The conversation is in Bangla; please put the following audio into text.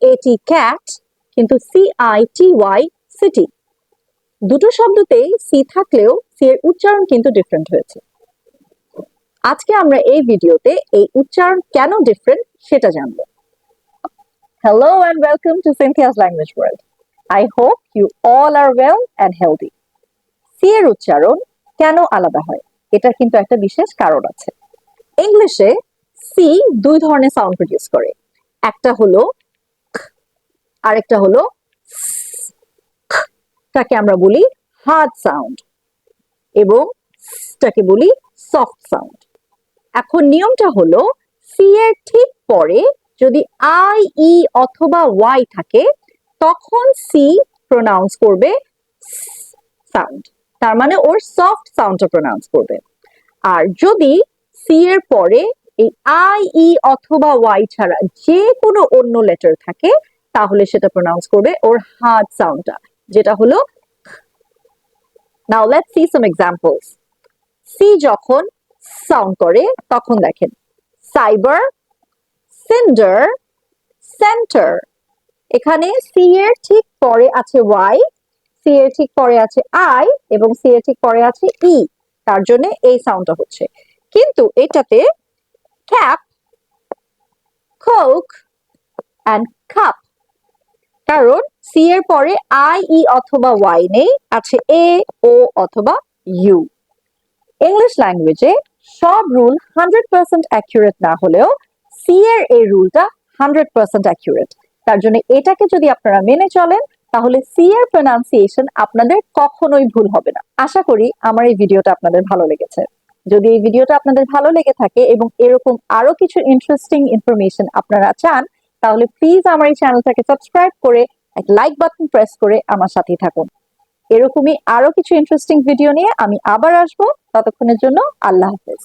CAT ক্যাট, কিন্তু CITY সিটি। দুটো শব্দতেই সি থাকলেও সি এর উচ্চারণ কিন্তু ডিফারেন্ট হয়েছে। আজকে আমরা এই ভিডিওতে এই উচ্চারণ কেন ডিফারেন্ট সেটা জানবো। Hello and welcome to Cynthia's Language World. I hope you all are well and healthy. C এর উচ্চারণ কেন আলাদা হয়, এটার কিন্তু একটা বিশেষ কারণ আছে। ইংলিশে সি দুই ধরনের সাউন্ড প্রডিউস করে, একটা হলো আরেকটা হলো তাকে আমরা বলি হার্ড সাউন্ড এবং তাকে বলি সফট সাউন্ড। এখন নিয়মটা হলো সি এর ঠিক পরে যদি আই ই অথবা ওয়াই থাকে তখন সি প্রোনাউন্স করবে সাউন্ড, তার মানে ওর সফট সাউন্ডটা প্রোনাউন্স করবে। আর যদি সি এর পরে এই আই ই অথবা ওয়াই ছাড়া যে কোনো অন্য লেটার থাকে তাহলে সেটা প্রোনাউন্স করবে ওর হার্ড সাউন্ডটা, যেটা হলো। Now let's see some examples. C যখন সাউন্ড করে তখন দেখেন সাইবার, সিন্ডার, সেন্টার। এখানে সি এর ঠিক পরে আছে ওয়াই, সি এর ঠিক পরে আছে আই এবং সি এর ঠিক পরে আছে ই, তার জন্য এই সাউন্ডটা হচ্ছে। কিন্তু এটাতে ক্যাপ, কোক এন্ড কাপ, কারণ সি এর পরে আই ই অথবা ওয়াই নেই, আছে এ ও অথবা ইউ। ইংলিশ ল্যাঙ্গুয়েজে সব রুল 100% অ্যাকুরেট না হলেও সি এর এই রুলটা 100% অ্যাকুরেট। তার জন্য এটাকে যদি আপনারা মেনে চলেন তাহলে সি এর প্রোনাউন্সিয়েশন আপনাদের কখনোই ভুল হবে না। আশা করি আমার এই ভিডিওটা আপনাদের ভালো লেগেছে। যদি এই ভিডিওটা আপনাদের ভালো লেগে থাকে এবং এরকম আরো কিছু ইন্টারেস্টিং ইনফরমেশন আপনারা চান তাহলে প্লিজ আমার এই চ্যানেলটাকে সাবস্ক্রাইব করে একটা লাইক বাটন প্রেস করে আমার সাথেই থাকুন। এরকমই আরো কিছু ইন্টারেস্টিং ভিডিও নিয়ে আমি আবার আসবো। ততক্ষণের জন্য আল্লাহ হাফেজ।